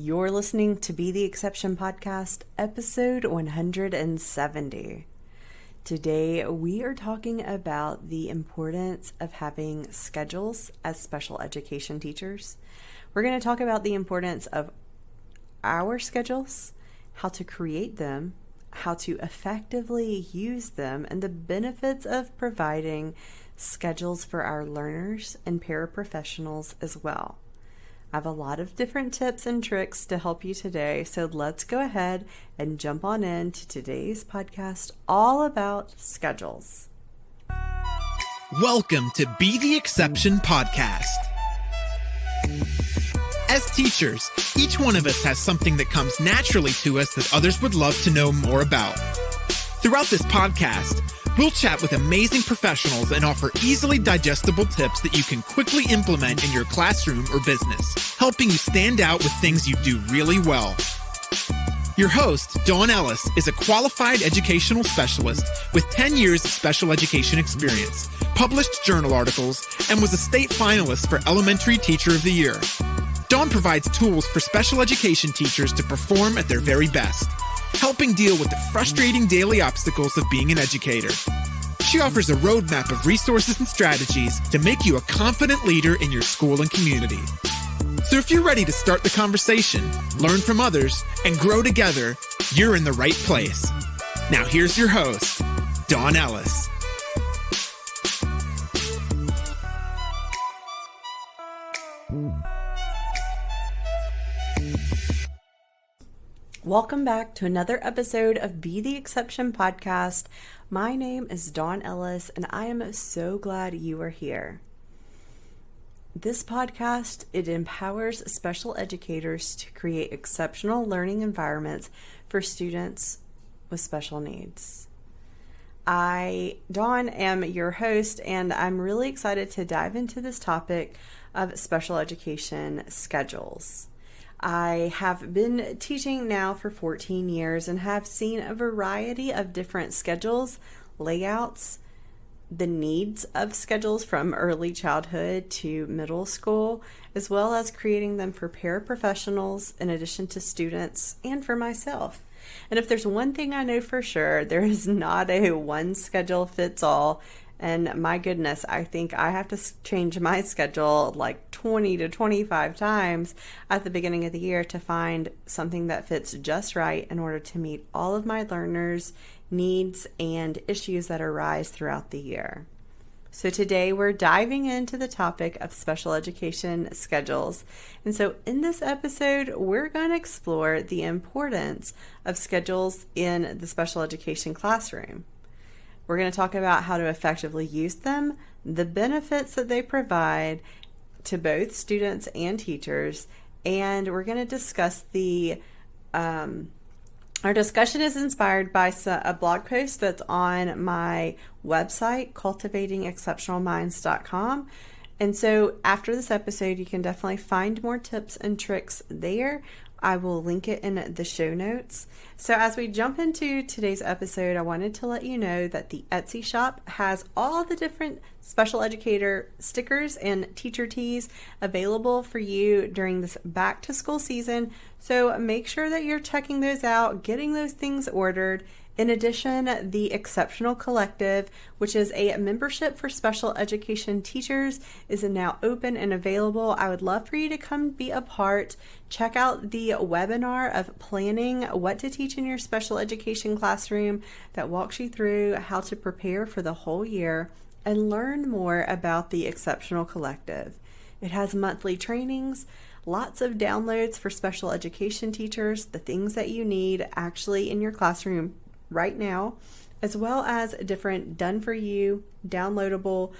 You're listening to Be the Exception Podcast, episode 170. Today, we are talking about the importance of having schedules as special education teachers. We're going to talk about the importance of our schedules, how to create them, how to effectively use them, and the benefits of providing schedules for our learners and paraprofessionals as well. I have a lot of different tips and tricks to help you today, so let's go ahead and jump on into today's podcast all about schedules. Welcome to Be the Exception Podcast. As teachers, each one of us has something that comes naturally to us that others would love to know more about. Throughout this podcast, we'll chat with amazing professionals and offer easily digestible tips that you can quickly implement in your classroom or business, helping you stand out with things you do really well. Your host, Dawn Ellis, is a qualified educational specialist with 10 years of special education experience, published journal articles, and was a state finalist for Elementary Teacher of the Year. Dawn provides tools for special education teachers to perform at their very best, helping deal with the frustrating daily obstacles of being an educator. She offers a roadmap of resources and strategies to make you a confident leader in your school and community. So if you're ready to start the conversation, learn from others, and grow together, you're in the right place. Now here's your host, Dawn Ellis. Welcome back to another episode of Be the Exception Podcast. My name is Dawn Ellis, and I am so glad you are here. This podcast, it empowers special educators to create exceptional learning environments for students with special needs. I, Dawn, am your host, and I'm really excited to dive into this topic of special education schedules. I have been teaching now for 14 years and have seen a variety of different schedules, layouts, the needs of schedules from early childhood to middle school, as well as creating them for paraprofessionals in addition to students and for myself. And if there's one thing I know for sure, there is not a one schedule fits all. And my goodness, I think I have to change my schedule like 20 to 25 times at the beginning of the year to find something that fits just right in order to meet all of my learners' needs and issues that arise throughout the year. So today we're diving into the topic of special education schedules. And so in this episode, we're going to explore the importance of schedules in the special education classroom. We're going to talk about how to effectively use them, the benefits that they provide to both students and teachers, and we're going to discuss our discussion is inspired by a blog post that's on my website, cultivatingexceptionalminds.com. And so after this episode, you can definitely find more tips and tricks there. I will link it in the show notes. So as we jump into today's episode, I wanted to let you know that the Etsy shop has all the different special educator stickers and teacher tees available for you during this back to school season. So make sure that you're checking those out, getting those things ordered. In addition, the Exceptional Collective, which is a membership for special education teachers, is now open and available. I would love for you to come be a part. Check out the webinar of planning what to teach in your special education classroom that walks you through how to prepare for the whole year and learn more about the Exceptional Collective. It has monthly trainings, lots of downloads for special education teachers, the things that you need actually in your classroom right now, as well as different done-for-you, downloadable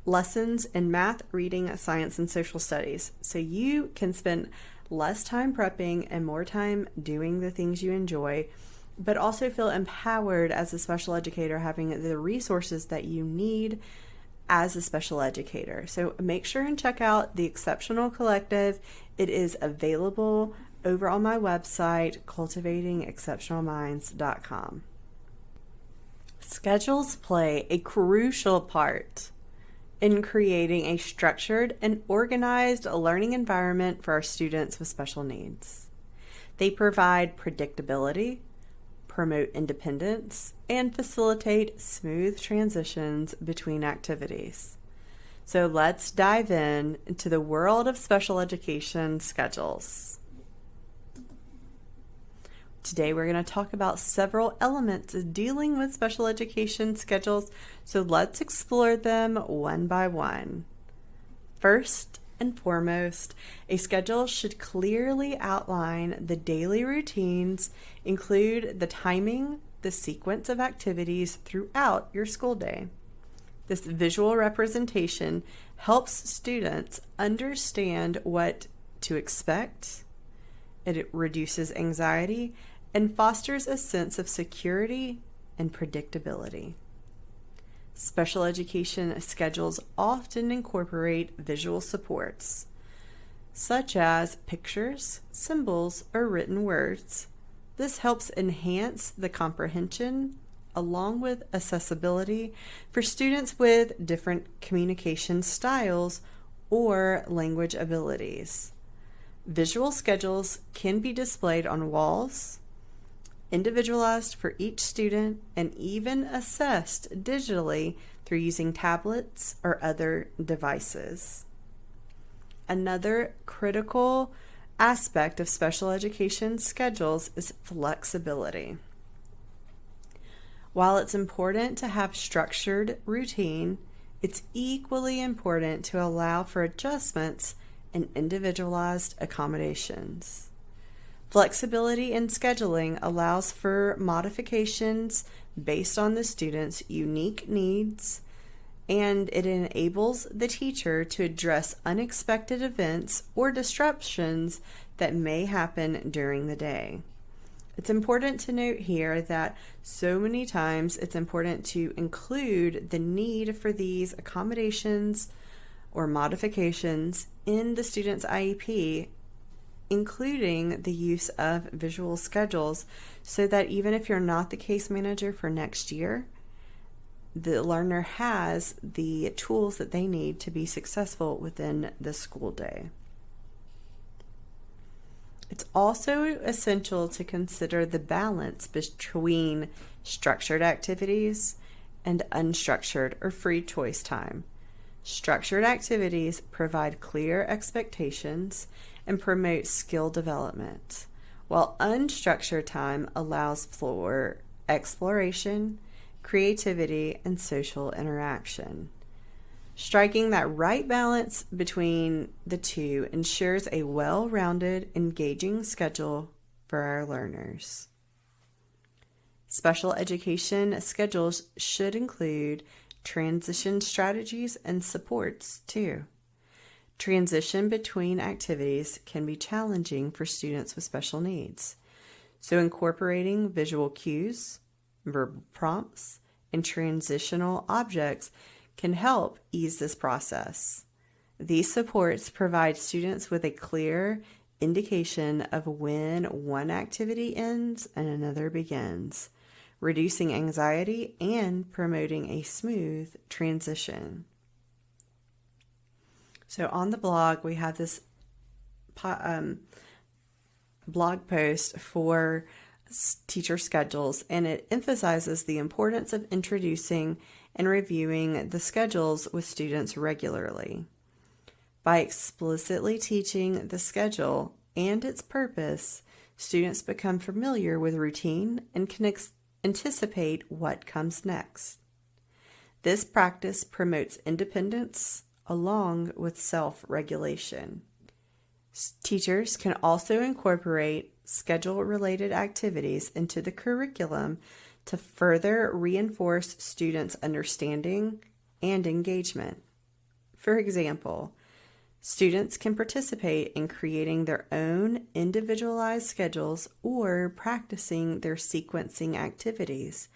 lessons in math, reading, science, and social studies. So you can spend less time prepping and more time doing the things you enjoy, but also feel empowered as a special educator, having the resources that you need as a special educator. So make sure and check out the Exceptional Collective. It is available over on my website, cultivatingexceptionalminds.com. Schedules play a crucial part in creating a structured and organized learning environment for our students with special needs. They provide predictability, promote independence, and facilitate smooth transitions between activities. So let's dive into the world of special education schedules. Today we're going to talk about several elements of dealing with special education schedules, so let's explore them one by one. First and foremost, a schedule should clearly outline the daily routines, include the timing, the sequence of activities throughout your school day. This visual representation helps students understand what to expect. It reduces anxiety and fosters a sense of security and predictability. Special education schedules often incorporate visual supports, such as pictures, symbols, or written words. This helps enhance the comprehension along with accessibility for students with different communication styles or language abilities. Visual schedules can be displayed on walls, individualized for each student, and even assessed digitally through using tablets or other devices. Another critical aspect of special education schedules is flexibility. While it's important to have structured routine, it's equally important to allow for adjustments and individualized accommodations. Flexibility in scheduling allows for modifications based on the student's unique needs, and it enables the teacher to address unexpected events or disruptions that may happen during the day. It's important to note here that so many times it's important to include the need for these accommodations or modifications in the student's IEP, including the use of visual schedules, so that even if you're not the case manager for next year, the learner has the tools that they need to be successful within the school day. It's also essential to consider the balance between structured activities and unstructured or free choice time. Structured activities provide clear expectations and promote skill development, while unstructured time allows for exploration, creativity, and social interaction. Striking that right balance between the two ensures a well-rounded, engaging schedule for our learners. Special education schedules should include transition strategies and supports too. Transition between activities can be challenging for students with special needs, so incorporating visual cues, verbal prompts, and transitional objects can help ease this process. These supports provide students with a clear indication of when one activity ends and another begins, reducing anxiety and promoting a smooth transition. So on the blog, we have this blog post for teacher schedules, and it emphasizes the importance of introducing and reviewing the schedules with students regularly. By explicitly teaching the schedule and its purpose, students become familiar with routine and can anticipate what comes next. This practice promotes independence along with self-regulation. Teachers can also incorporate schedule-related activities into the curriculum to further reinforce students' understanding and engagement. For example, students can participate in creating their own individualized schedules or practicing their sequencing activities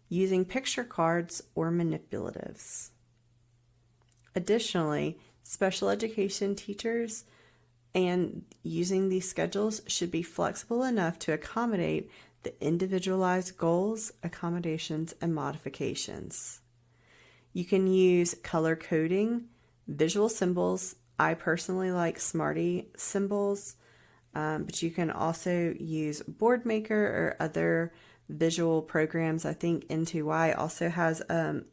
using picture cards or manipulatives. Additionally, special education teachers and using these schedules should be flexible enough to accommodate the individualized goals, accommodations, and modifications. You can use color coding, visual symbols. I personally like Smarty symbols, but you can also use BoardMaker or other visual programs. I think N2Y also has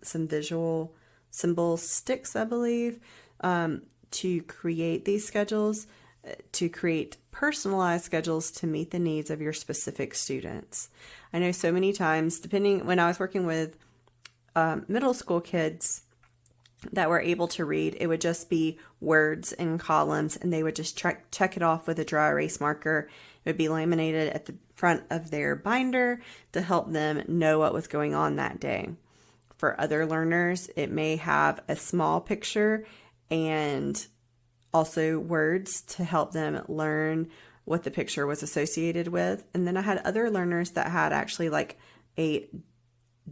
some visual symbol sticks, I believe, to create these schedules, to create personalized schedules to meet the needs of your specific students. I know so many times, when I was working with middle school kids that were able to read, it would just be words in columns, and they would just check it off with a dry erase marker. It would be laminated at the front of their binder to help them know what was going on that day. For other learners, it may have a small picture and also words to help them learn what the picture was associated with. And then I had other learners that had actually like a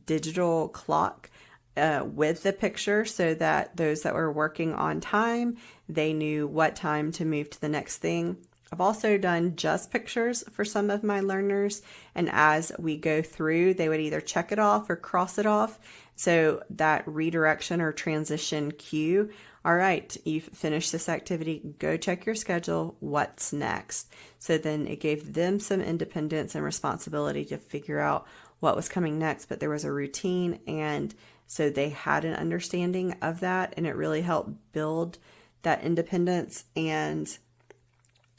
digital clock with the picture, so that those that were working on time, they knew what time to move to the next thing. I've also done just pictures for some of my learners, and as we go through, they would either check it off or cross it off. So that redirection or transition cue, all right, you've finished this activity, go check your schedule, what's next? So then it gave them some independence and responsibility to figure out what was coming next, but there was a routine, and so they had an understanding of that, and it really helped build that independence and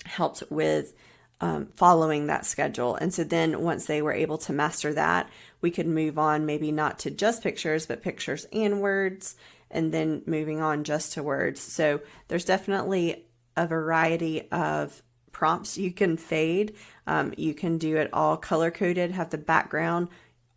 helped with following that schedule. And so then once they were able to master that, we could move on, maybe not to just pictures, but pictures and words, and then moving on just to words. So there's definitely a variety of prompts you can fade. You can do it all color coded, have the background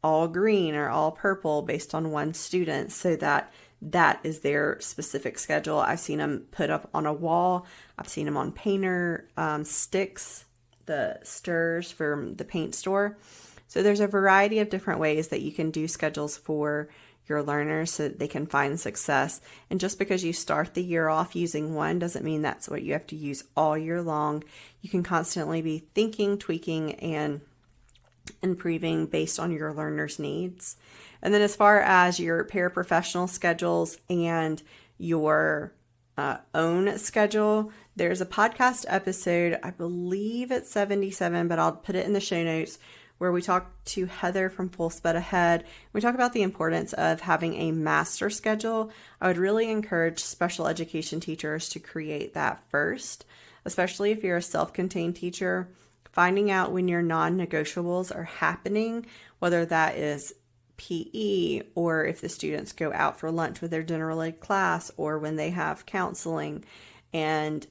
all green or all purple based on one student, so that that is their specific schedule. I've seen them put up on a wall. I've seen them on painter sticks, the stirs from the paint store. So there's a variety of different ways that you can do schedules for your learners so that they can find success. And just because you start the year off using one doesn't mean that's what you have to use all year long. You can constantly be thinking, tweaking, and improving based on your learners' needs. And then as far as your paraprofessional schedules and your own schedule, there's a podcast episode, I believe it's 77, but I'll put it in the show notes, where we talk to Heather from Full Sped Ahead. We talk about the importance of having a master schedule. I would really encourage special education teachers to create that first, especially if you're a self-contained teacher. Finding out when your non-negotiables are happening, whether that is PE, or if the students go out for lunch with their general ed class, or when they have counseling, and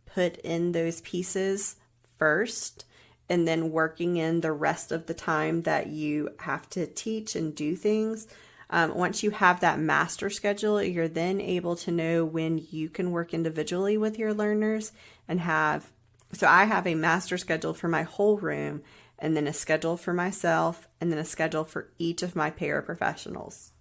put in those pieces first, and then working in the rest of the time that you have to teach and do things. Once you have that master schedule, you're then able to know when you can work individually with your learners and so I have a master schedule for my whole room, and then a schedule for myself, and then a schedule for each of my paraprofessionals.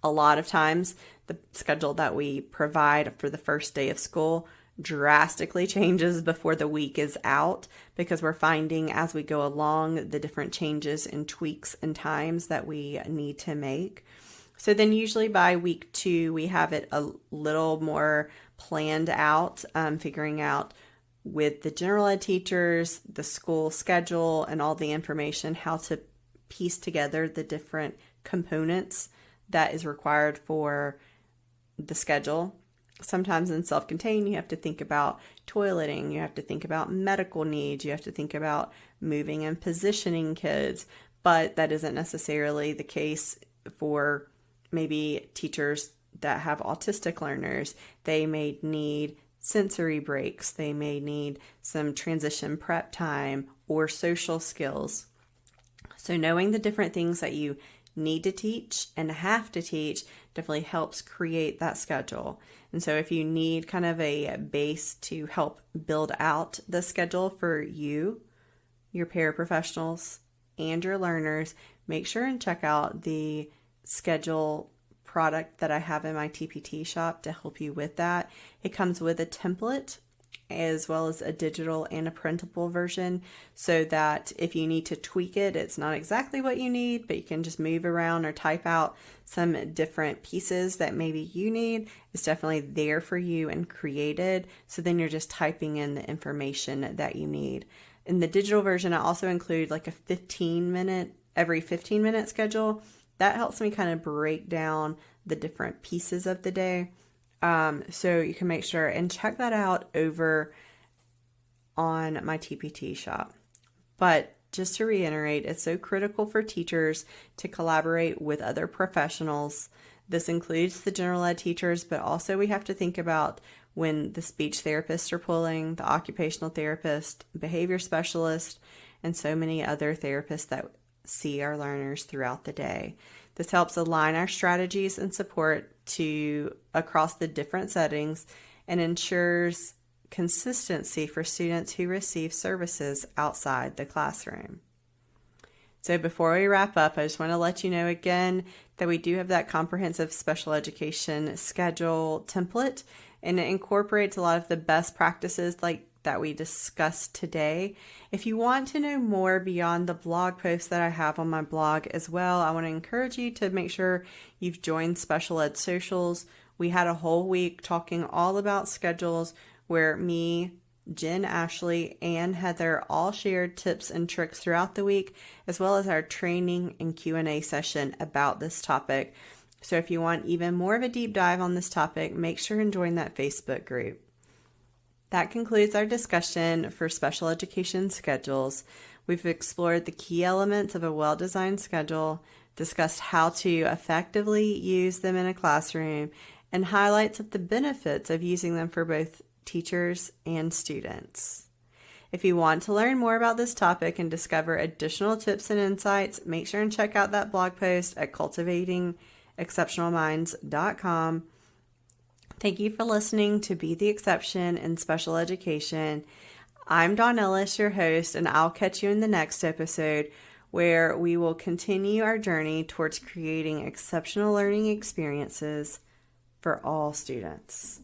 A lot of times, the schedule that we provide for the first day of school drastically changes before the week is out, because we're finding as we go along the different changes and tweaks and times that we need to make. So then usually by week 2, we have it a little more planned out, figuring out with the general ed teachers, the school schedule, and all the information, how to piece together the different components that is required for the schedule. Sometimes in self-contained, you have to think about toileting, you have to think about medical needs, you have to think about moving and positioning kids, but that isn't necessarily the case for maybe teachers that have autistic learners. They may need sensory breaks, they may need some transition prep time or social skills. So knowing the different things that you need to teach and have to teach definitely helps create that schedule. And so if you need kind of a base to help build out the schedule for you, your paraprofessionals, and your learners, make sure and check out the schedule product that I have in my TPT shop to help you with that. It comes with a template as well as a digital and a printable version, so that if you need to tweak it, it's not exactly what you need, but you can just move around or type out some different pieces that maybe you need. It's definitely there for you and created, so then you're just typing in the information that you need. In the digital version, I also include like a every 15 minute schedule. That helps me kind of break down the different pieces of the day. So you can make sure and check that out over on my TPT shop. But just to reiterate, it's so critical for teachers to collaborate with other professionals. This includes the general ed teachers, but also we have to think about when the speech therapists are pulling, the occupational therapist, behavior specialist, and so many other therapists that see our learners throughout the day. This helps align our strategies and support across the different settings and ensures consistency for students who receive services outside the classroom. So before we wrap up, I just want to let you know again that we do have that comprehensive special education schedule template, and it incorporates a lot of the best practices like that we discussed today. If you want to know more beyond the blog posts that I have on my blog as well, I want to encourage you to make sure you've joined Special Ed Socials. We had a whole week talking all about schedules where me, Jen, Ashley, and Heather all shared tips and tricks throughout the week, as well as our training and Q&A session about this topic. So if you want even more of a deep dive on this topic, make sure and join that Facebook group. That concludes our discussion for special education schedules. We've explored the key elements of a well-designed schedule, discussed how to effectively use them in a classroom, and highlights of the benefits of using them for both teachers and students. If you want to learn more about this topic and discover additional tips and insights, make sure and check out that blog post at cultivatingexceptionalminds.com. Thank you for listening to Be the Exception in Special Education. I'm Dawn Ellis, your host, and I'll catch you in the next episode where we will continue our journey towards creating exceptional learning experiences for all students.